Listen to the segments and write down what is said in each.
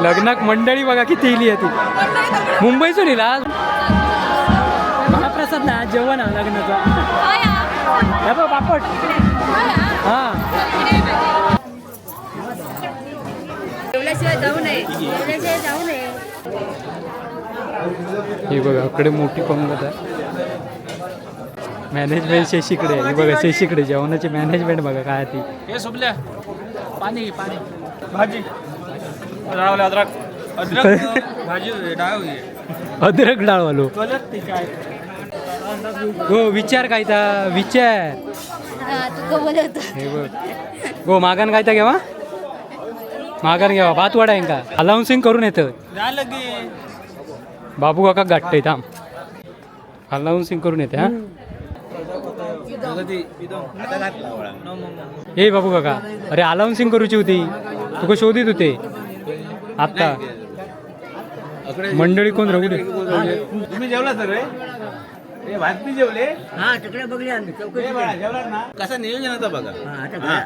लग्नाक मंडळी बघा किती इली आहे ती मुंबईसून इला महाप्रसाद ना जेवण हा लग्नाचा हे बघ पापड हा ही बघा इकडे मोठी पंगत आहे मॅनेजमेंट शेशीकडे ही बघा शेशीकडे जेवणाची मॅनेजमेंट बघा काय ती हे सुबल्या पाणी पाणी भाजी रावले अद्रक अद्रक भाजी डाळ अद्रक डाळवालो हो विचार काय ता विचार हे बघ हो मागान काय ता घेवा मागान घेवा भात वडा का अलाउन्सिंग करून येतं बाबू काका गाठतंय थांब अलाउन्सिंग करून येते हा हे बाबू काका अरे अलाउन्सिंग करूची होती तुका शोधित होते आता मंडळी कोण राहू दे तुम्ही जेवला सगळे भाजी जेवले हा तिकडे बघले आम्ही कसं नियोजन होतं बघा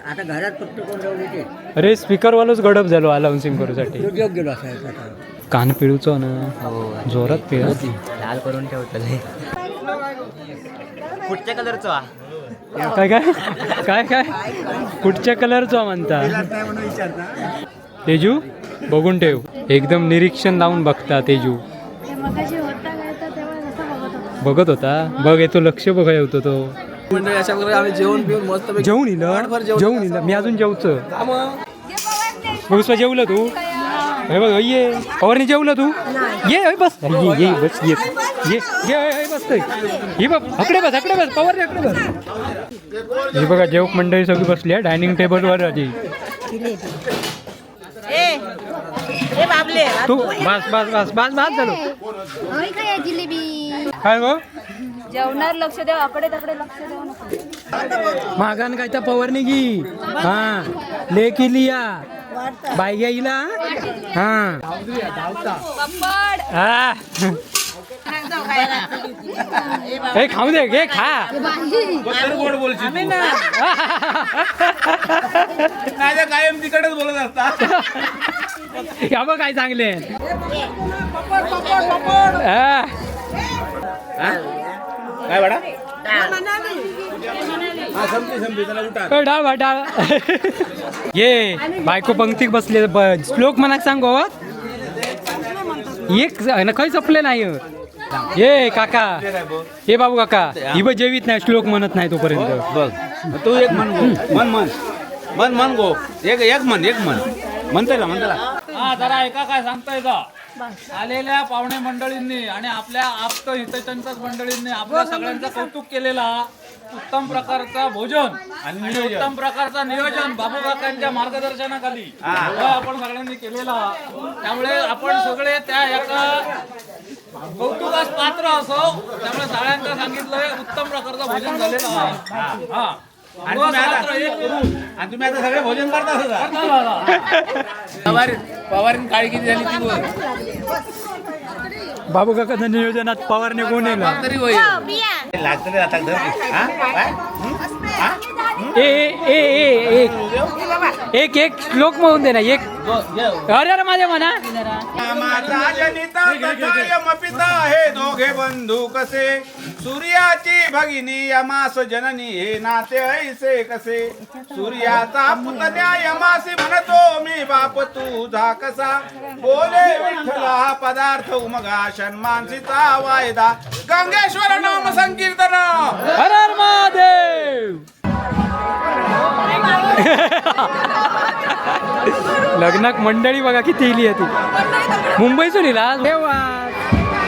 आता घरात फक्त कोण राहू देते अरे स्पीकरवालोच गडप झालो अलाउन्सिंग करूसाठी उद्योग गेलो असायचा कान पिळूचो ना जोरात पिळ लाल करून ठेवतले कुठच्या कलरचा काय काय काय काय कुठच्या कलरचा म्हणता तेजू बघून ठेव एकदम निरीक्षण लावून बघता तेजू बघत होता बघ येतो लक्ष बघा येतो तो मंडळी अशा प्रकारे आम्ही जेवण पिऊन मस्त जेवून इलं मी अजून जेवचं जेवलं तू हे बघ ये पवारनी जेवलं तू ये बस ये बस ये ये बस ही बघ अकडे बस पवारने अकडे बस ही बघा जेवक मंडळी सगळी बसली आहे डायनिंग टेबलवर आजी तू बस बस बस बस बस झालो जिलेबी काय गो जेवणार लक्ष देव आकडे तकडे लक्ष देऊ नको मागान काय तर पवारनी घी हा ले केली या बाय घ्यायला हा हा हे खाऊ दे घे खा गोड बोलची कायम तिकडच बोलत असता या बघ काय चांगले काय बडा डाळ डाळ ये बायको पंक्तीक बसले श्लोक मनाक सांग एक खंय चपले नाही ये काका हे बाबू काका ही बघ जेवीत नाही श्लोक म्हणत नाही तोपर्यंत बघ तू एक मन मन गो एक मन म्हणतोय हा जरा ऐका काय सांगताय का आलेल्या पाहुणे मंडळींनी आणि आपल्या आप्त हितचिंतक मंडळींनी आपल्या सगळ्यांचं कौतुक केलेला उत्तम प्रकारचा भोजन आणि उत्तम प्रकारचा नियोजन बाबू काकांच्या मार्गदर्शनाखाली आपण सगळ्यांनी केलेला त्यामुळे आपण सगळे त्या एका कौतुकास पात्र असो त्यामुळे सगळ्यांना सांगितलंय उत्तम प्रकारचं भोजन झालेलं आहे हा आणि तुम्ही आता सगळे भोजन करता पवारीन काळी किती झाली ती बाबू काकाच्या नियोजनात पवारने कोण येईल लागतं आता एक एक श्लोक म्हणून दे ना एक अरे अरे माझ्या म्हणा हे दोघे बंधू कसे सूर्याची भगिनी यमास जननी हे नाते ऐसे कसे सूर्याचा पुतण्या यमासी म्हणतो मी बाप तुझा कसा बोले विठ्ठला पदार्थ उमगा षण्मानसीचा वायदा गंगेश्वर नाम संकीर्तन हर हर महादेव लग्नाक मंडळी बघा किती इली आहे ती मुंबईसून इला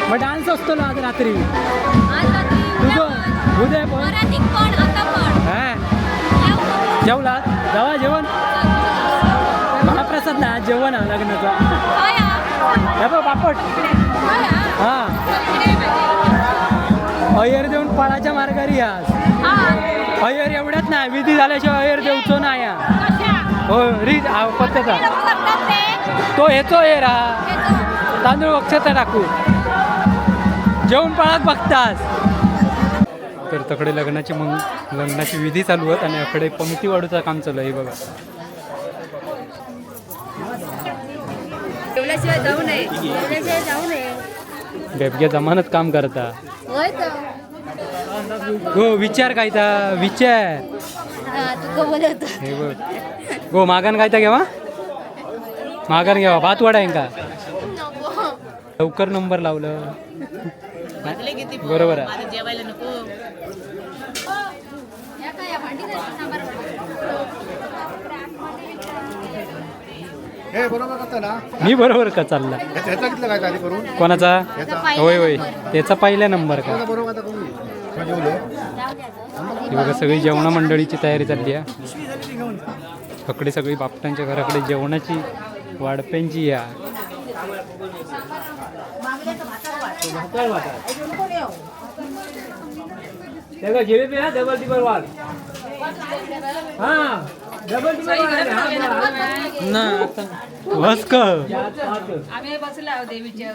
मग डान्स असतो ना आज रात्री उद्या जेवला जावा जेवण महाप्रसाद ना जेवण हा लग्नाचा हे बघ पापड हा अय्यर देऊन पळाच्या मार्गारी आज अय्यर एवढ्यात नाही विधी झाल्याशिवाय अय्यर देऊचो ना या हो रीत पत्त्याचा तो हेचो ये रा तांदूळ वक्षता टाकू जेवण पळाक बघतास तर तकडे लग्नाची विधी चालू आहेत आणि अकडे पंक्ती वाढूचं काम चालू आहे बघा जेवल्याशिवाय जाऊ नये जेवल्याशिवाय जाऊ नये बेबग्या जमानत काम करता होय तर हो विचार काय ता विचार तुका बोलत हे बघ हो मागान काय ता घेवा मागान घेवा भात वडा आहे का लवकर नंबर लावलं बरोबर आहे हे बरोबर करता ना मी बरोबर का चालला ह्याचा घेतलं काय आधी करून कोणाचा होय होय त्याचा पहिला नंबर का बरोबर आता करून जेवलो ही बघा सगळी जेवणा मंडळीची तयारी चालली आहे अकडे सगळी बापटांच्या घराकडे जेवणाची वाडप्यांची या बस का आम्ही बसला देवीच्या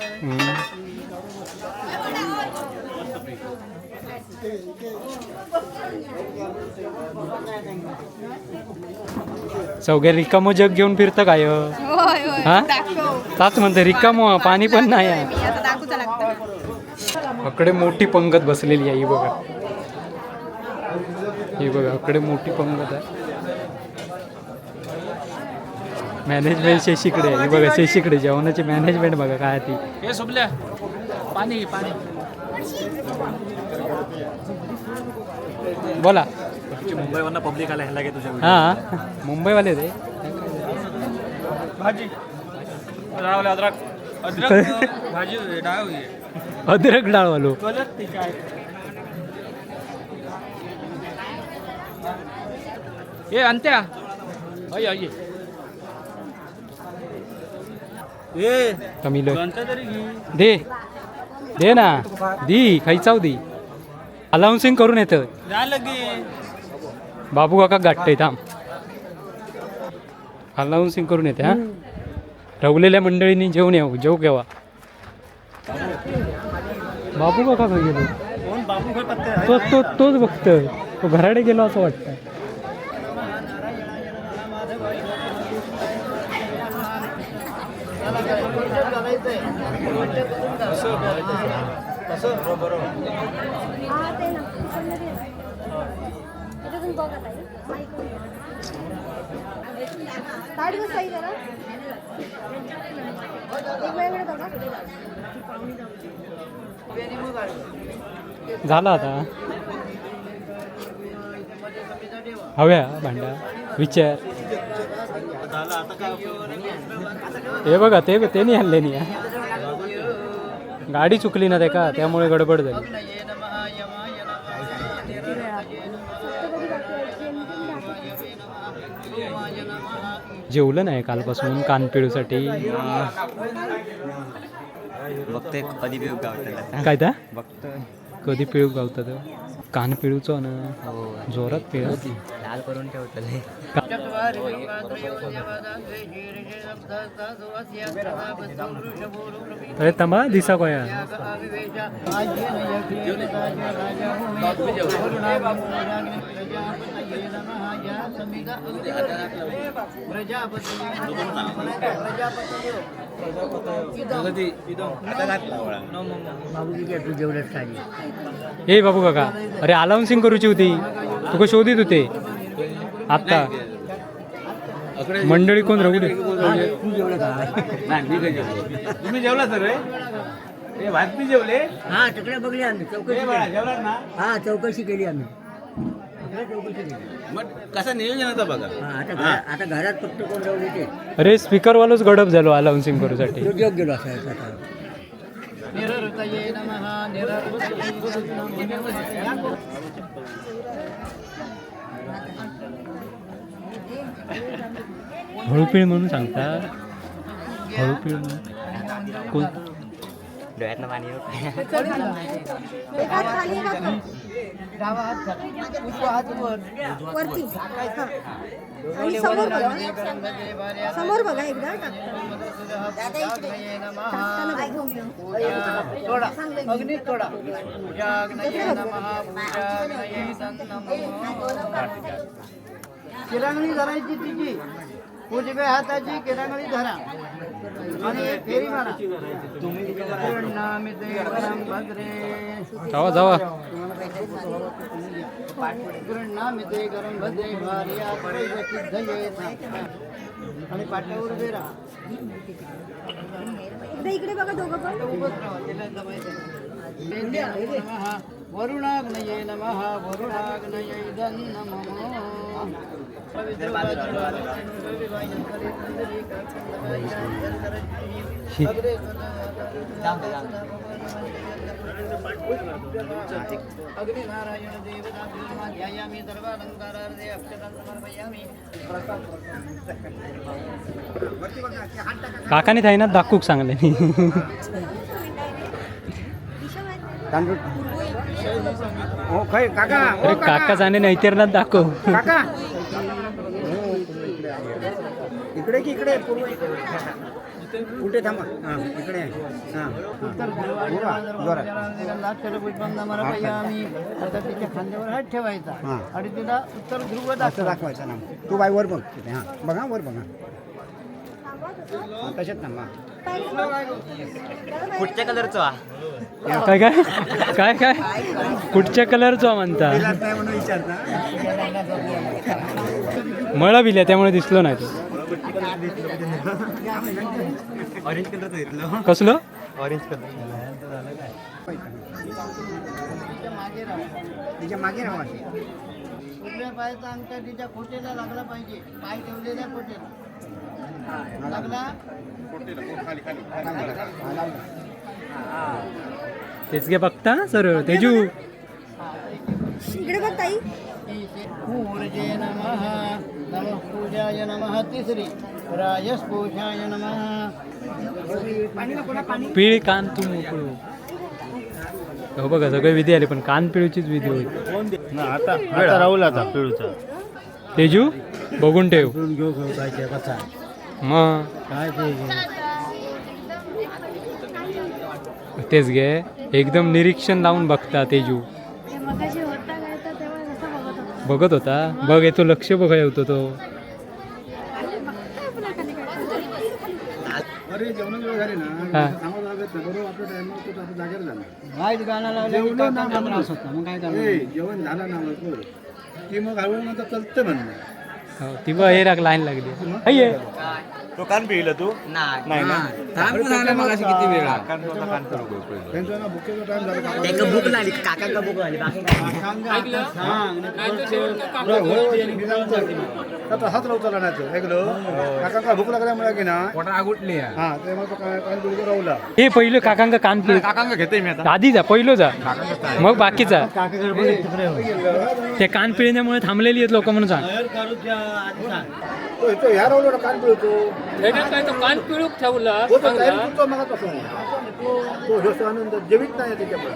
चौघे रिकामो जग घेऊन फिरतं काय होय होय हा ताच म्हणते रिकामो पाणी पण नाही आहे मी आता दाखवचा लागतं अकडे मोठी पंगत बसलेली आहे ही बघा ही बघा अकडे मोठी पंगत आहे मॅनेजमेंट शेशीकडे आहे ही बघा शेशीकडे जेवणाची मॅनेजमेंट बघा काय ती हे सोबल्या पाणी पाणी बोला मुंबईवरनं पब्लिक आला ह्याला घे तुझ्या हा मुंबईवाले ते भाजी अद्रक अद्रक भाजी डाळ होई अद्रक डाळवालो कलर ती काय ए अंत्या अय अय ए कमी लो कोणता तरी घे दे दे ना दी खायचाव दी अलाउन्सिंग करून येतं झालं की बाबू काका गाठते थांब अलाउन्सिंग करून येते हा रवलेल्या मंडळींनी जेवण येऊ जेव केव्हा बाबू काका काय गेलो कोण बाबू काय पत्ते तोच बघतोय तो घराडे गेलो असं वाटतं झाला आता हव्या भांडा विचार हे बघा ते नाही हल्ले नाही गाडी चुकली ना ते का त्यामुळे गडबड झाली जेवलं नाही कालपासून कानपिळूसाठी बघते कधी बी गावतात काय त्या बघतोय कधी पिळू गावतात कान पिळूचो ना जोरात पिळ लाल करून ठेवतले अरे तंबा दिसा कोया बाबूजी तू जेवढंच खाली ए बाबू काका अरे अलाउन्सिंग करूची होती तुका शोधित होते आत्ता मंडळी कोण राहू दे तू जेवढं खा नाही मी काय जेवलो तुम्ही जेवला सर ए भात बी जेवले हा तिकडे बघली आम्ही ए चौकशी बाळा केली. जेवला ना हा चौकशी केली आम्ही सगळं चौकशी केली मग कसं नियोजन होतं बघा हा आता घरात फक्त कोण राहू देते अरे स्पीकरवालोच गडप झालो अलाउन्सिंग करूसाठी तो जग गेलो असा हळूपिळ म्हणून सांगता हळूपिळ म्हणून कोण डोळ्यातनं पाणी समोर बघा एकदा किरांगणी धरायची तिची उजव्या हाताची किरांगणी धरा जावा जावा आणि पाट्यावर उभे राहा. इकडे बघा दोघं पण वरुणाग्नये नमः वरुणाग्नये नमः अग्निनारायण देवता ध्यायामि सर्वालंकारार्थे अक्षतां समर्पयामि. काकाने थाय ना दाखवूक सांगले हो काय काका अरे काका जाणे नाही तर ना दाखव काका इकडे की इकडे पूर्व कुठे थांबा इकडे आता तिच्या खांद्यावर हात ठेवायचा आणि तिला उत्तर ध्रुव दाखवायचा ना. तू बाय वर बघ तिथे हां बघा वर बघा तशात थांबा. कुठच्या कलरचा काय काय काय काय कुठच्या कलरचा म्हणता नाही म्हणून विचारता. मळा बिल्या त्यामुळे दिसलो नाही तो ऑरेंज कलरचं घेतलं कसलं ऑरेंज कलर तिच्या मागे राहा. उजव्या पायाचा अंगठा तिच्या खोटेला लागला पाहिजे. पाय ठेवलेल्या खोटेला लागला. तेच घे बघता सरळ तेजू इकडे बघ ताई ऊर्जे नमः नमः पूजाय नमः. तिसरी राजस्पोषाय नमः. पिळ कान तू मोकळू हो बघा सगळे विधी आले पण कान पिळूचीच विधी होईल आता राहुल आता पिळूचा तेजू बघून ठेव घेऊ काय कसा मग काय ते तेच घे एकदम निरीक्षण लावून बघता तेजू मगाशी होता काय तर तेव्हा कसं बघत होता बघ येतो लक्ष बघाय होतो तो अरे जेवण झाले ना हा. थांबा लागत नाही बरोबर आपल्या टायमावर तो आपण जागेवर जाणार वाईट गाणं लावलं ना त्रास होता. मग काय करणार. जेवण झालं ना मग की मग हळूहळू नंतर चालतं म्हणणं हो, ती बघ हे लाईन लागली हाय तो कान पिळलं तू नाही ना किती वेळ त्यांचा ना बुकेचा टाइम झाला का? एक भूक लागली काका भूक लागली आता हात लावता राहण्याचं ऐकलं काका का भूक लागल्यामुळे की ना हा ते मग तो कान पिळून राहुला हे पहिलं काकांका कान पिळ काकांका घेते मी आता आधी जा पहिलं जा मग बाकीचा ते कान पिळण्यामुळे थांबलेली आहेत लोक म्हणून सांग तो ह्या राहुला कान पिळतो कान पिळूक ठेवला तो तर तयारी करतो मग तसं तो जसं आनंद जेवित नाही त्याच्यामुळे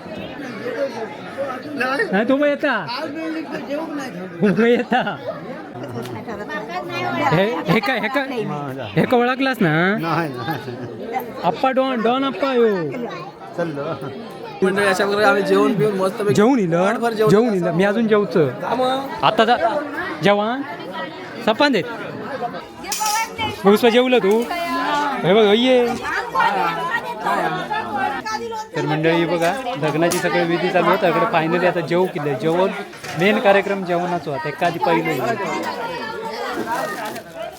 नाही तो येता उभं येता हे काय हे का ओळखलास ना अप्पा डॉन अप्पा यो मंडळी अशा प्रकारे आम्ही जेवण पिऊन मस्त जेवून इलं मी अजून जेवचं आता जा जेवण सपान देत पुष्पा जेवलं तू हे बघ ये तर मंडळी बघा लग्नाची सगळे विधी चालू होता इकडे फायनली आता जेवू केलं जेवण मेन कार्यक्रम जेवणाचा होता एका आधी पहिलं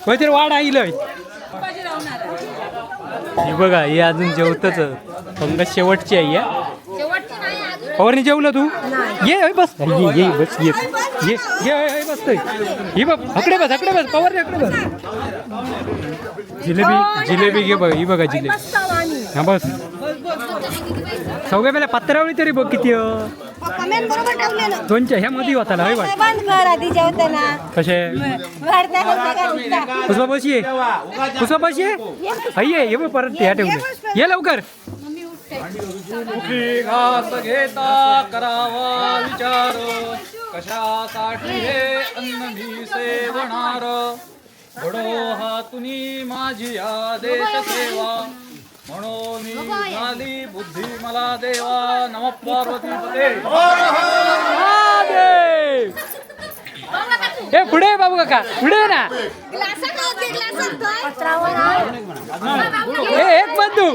काहीतरी वाढ आईलय हे बघा हे अजून जेवतच पंगत शेवटची आहे या पवारने जेवलं तू ये बस ये बस ये बसतोय ही बघ अकडे बस पवारने अकडे बस जिलेबी घे बघ ही बघा जिलेबी हा बस सगळ्या पहिल्या पत्रावळी तरी बघ किती कमेंट बरोबर टाकलेलं दोनच्या ह्या मध्ये होता ना वाट बंद कर आधी जेवताना कसे पुष्पा बस ये ये बघ परत ह्या ठेवले ये लवकर कुठली घास घेता करावा विचार कशासाठी हे अन्न मी सेवणार घडो हातुनी माझी आदेश सेवा म्हणून झाली बुद्धी मला देवा नम पार्वती पते ए पुढे ये बाबू काका पुढे ना ए एक बंधू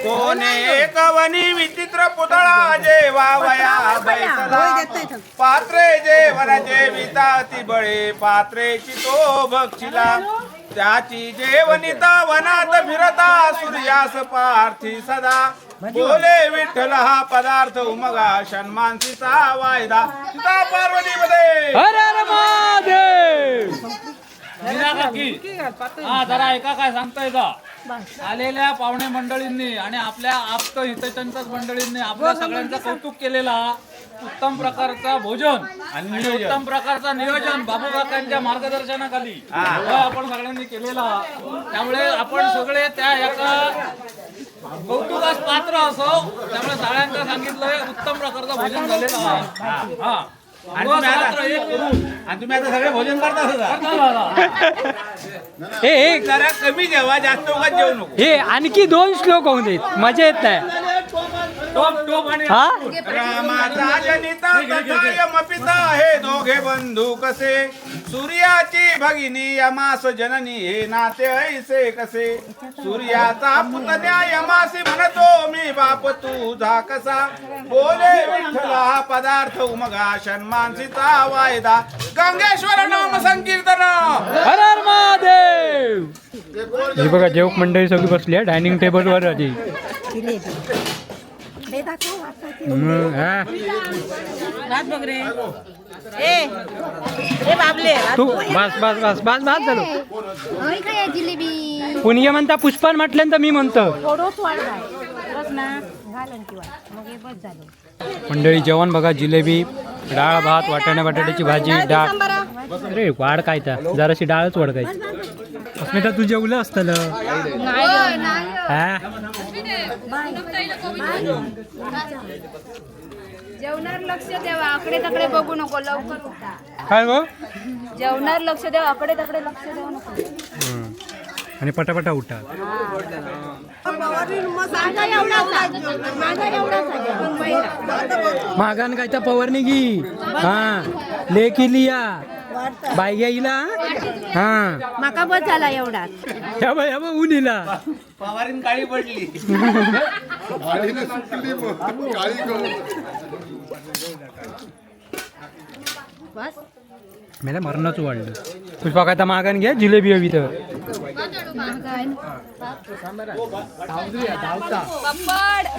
कोणे एक वनी विचित्र पुतळा जेवावया बैसला पात्रे जेवणाचे विताती बळे पात्रेची तो बक्षिला त्याची जेवणीता वनात फिरता सूर्यास पार्थी सदा बोले विठ्ठल हा पदार्थ उमगा षण्मानसीचा वायदा सीता पार्वती मध्ये हर हर महादेव. मीना काकी हा जरा ऐका काय सांगतोय का आलेल्या पाहुणे मंडळींनी आणि आपल्या आप्त हितचिंतक मंडळींनी आपल्या सगळ्यांचं कौतुक केलेला उत्तम प्रकारचा भोजन आणि उत्तम प्रकारचा नियोजन बाबू काकांच्या मार्गदर्शनाखाली आपण सगळ्यांनी केलेला त्यामुळे आपण सगळे त्या एका कौतुकास पात्र असो त्यामुळे सगळ्यांना सांगितलंय उत्तम प्रकारचं भोजन झालेलं आहे हा आणि तुम्ही आता सगळे भोजन करता हे एक जरा कमी जेवा जास्त उगाच जेवू नको हे आणखी 2 श्लोक होऊन देत मजा येत नाही हा रामाचा जनिता तथा यमपिता हे दोघे बंधू कसे सूर्याची भगिनी यमास जननी हे नाते ऐसे कसे सूर्याचा पुतण्या यमासी म्हणतो मी बाप तुझा कसा बोले विठ्ठल हा पदार्थ उमगा षण्मानसीचा वायदा गंगेश्वर नाम संकीर्तन हर हर महादेव. हे बघा जेवक मंडळी सगळी बसली आहे डायनिंग टेबलवर आधी तू बस बस बस बस बस झालो जिलेबी पुण्य म्हणता पुष्पान म्हटल्यानंतर मी म्हणतो थोडंच वाढवाय बस ना घालन किंवा मग हे बस झालं. मंडळी जेवण बघा जिलेबी डाळ भात वाटाणा बटाट्याची भाजी डाळ अरे वाढ काय तर जराशी डाळच वडकायची अस्मिता तू जेवलं असतं हा जेवणार लक्ष द्यावा आकडे तकडे बघू नको लवकर उठा. काय गो जेवणार लक्ष द्यावा आकडे तकडे लक्ष देऊ नको. आणि पटापटा उठा मागान काय तर पवारणी घी हा लेकी लिया बाय घ्यायला हा माका बस झाला एवढा या बा ऊन इला पवारीन काळी पडली बस मला मरणाचं वाढलं पुष्पा काय तर मागान घ्या जिलेबी हवी तर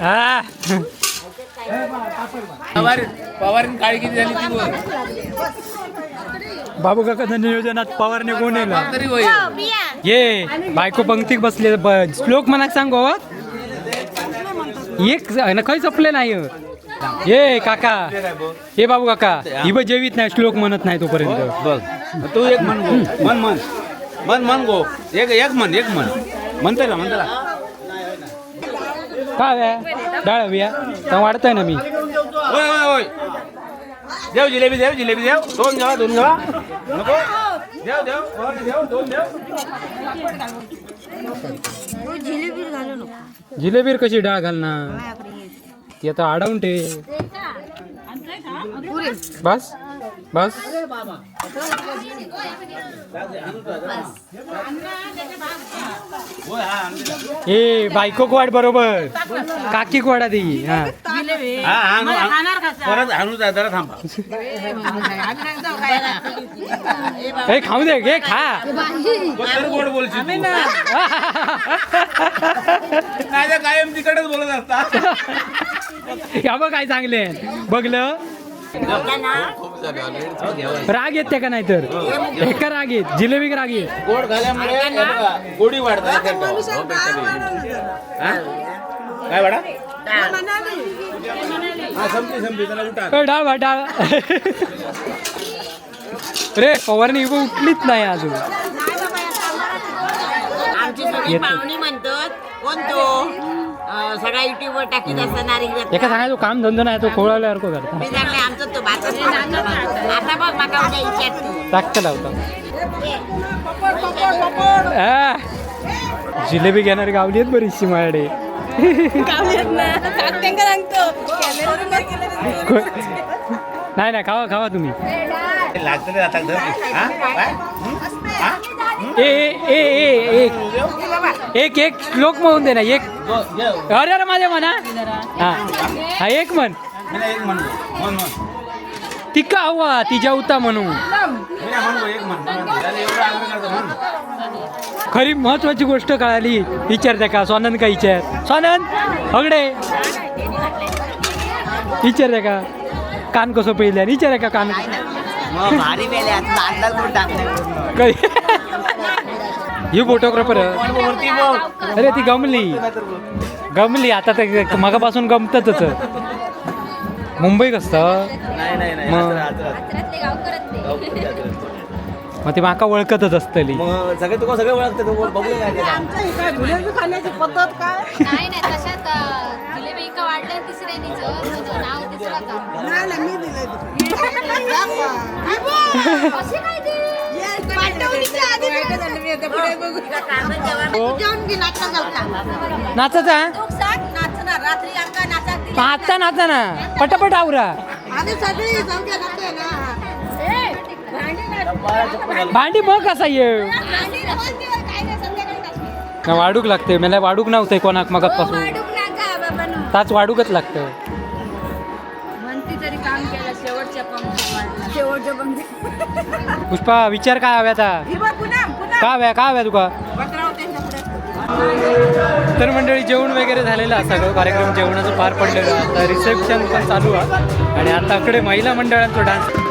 हा पवारीन काळी किती झाली ती वर बाबू काकाच्या नियोजनात पवारने कोण येला तरी होय ये बायको पंक्तीत बसले श्लोक म्हणा सांग गोवा एक खय चपले नाही ये काका हे बाबू काका ही बघ जेवीत नाही श्लोक म्हणत नाही तोपर्यंत बघ तू एक म्हण गो मन मन मन मन गो एक म्हण म्हणतोय ना काय डाळ हवी तर वाढतंय ना मी होय होय होय देव जिलेबी देव दोन घ्यावा नको देव दोन जिलेबी घालू नको जिलेबीर कशी डाळ घालणार ती आता अडवून ठे बस बस ए बायको वाढ बरोबर काकी वाडा ती हा परत आणू जरा थांबा हे खाऊ दे घे खा गोड बोलशील तू. नाही तर कायम तिकडेच बोलत असता या बघ काय चांगले बघलं राग येते का नाही तर एका राग येत जिलेबी राग येत गोड झाल्यामुळे हे बघा, गोडी वाढतात काय वाडा हा संपली त्याला उठा डाळ डाळ रे फवारणी उठलीच नाही अजून आमची सगळी पाहुणी म्हणतात कोण तो सगळा युट्यूबवर टाकीत असणार एका सांगायचो काम धंदो नाही तो खोळाल्यासारखं करता मी सांगले आमचं तो भात आता बघ माका उद्या विचारतो टाकता लावता जिलेबी घेणारी गावली आहेत बरीचशी माझ्याकडे नाही नाही खावा खावा तुम्ही ए ए ए एक एक श्लोक म्हणून दे ना एक अरे अरे माझ्या म्हणा हा हा एक म्हण एक म्हण म्हण म्हण तिका हवा ती जेवता म्हणून एक म्हण एवढं आग्रह करतो म्हण खरी महत्वाची गोष्ट कळाली विचारते का सोनंद का विचार सोनंद हगडे विचारते का कान कसं पहिल्या विचार का कान भारी मेले अंदाज करून टाकले काही ही फोटोग्राफर अरे ती गमली आता तर मगापासून गमतच मुंबई कसं नाही मग ती माका ओळखतच असतली मग सगळे ओळखते बघू खाण्याची पद्धत काय नाही नाही तशात जिलेबी का वाढलं तिसऱ्यानीचं नाव दिसलं का मी दिलंय अशी काय ती जेवण घे नाचला जाऊचा नाचाचा नाचणार रात्री अंका नाचात आता नाचा ना पटापट आवरा आणि सगळी जाऊ द्या नाचते ना भांडी मग कसा ये वाढूक लागते मला वाढूक नव्हतंय कोणाक मगापासून ताच वाढूकच लागतं पुष्पा विचार काय हव्या आता काय हव्या तुका तर मंडळी जेवण वगैरे झालेलं आहे सगळं कार्यक्रम जेवणाचं पार पडलेलं आता रिसेप्शन पण चालू आहे आणि आता कडे महिला मंडळांचा डान्स